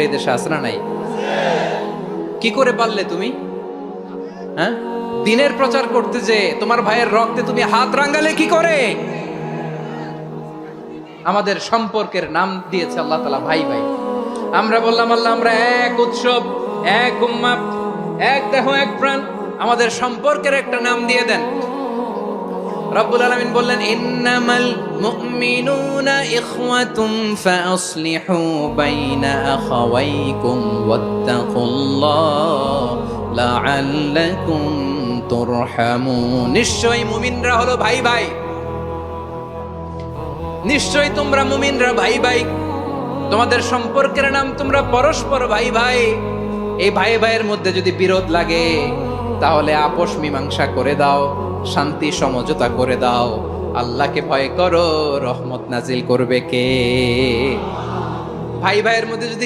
এই দেশে আছে না নাই? কি করে পারলে তুমি? হ্যাঁ, দিনের প্রচার করতে যে তোমার ভাইয়ের রক্তে তুমি হাত রাঙালে কি করে? আমাদের সম্পর্কের নাম দিয়েছে আল্লাহ তাআলা ভাই ভাই। আমরা বললাম আল্লাহ আমরা এক উৎসব, এক উম্মাহ, এক দেহ এক প্রাণ, আমাদের সম্পর্কের একটা নাম দিয়ে দেন। রব্বুল আলামিন বললেন ইন্নামাল মুমিনুনা ইখওয়াতুম ফাসলিহু বাইনা আখাওয়াইকুম ওয়াত্তাকুল্লাহ লাআল্লাকুম তুরহামুন। নিশ্চয়ই মুমিনরা হলো ভাই ভাই, নিশ্চয়ই তোমরা মুমিনরা ভাই ভাই, তোমাদের সম্পর্কের নাম তোমরা পরস্পর ভাই ভাই। এই ভাই ভাইয়ের মধ্যে যদি বিরোধ লাগে তাহলে আপোষ মীমাংসা করে দাও, শান্তি সমঝোতা করে দাও। আল্লাহকে ভয় করো, রহমত নাজিল করবে কে? ভাই ভাইয়ের মধ্যে যদি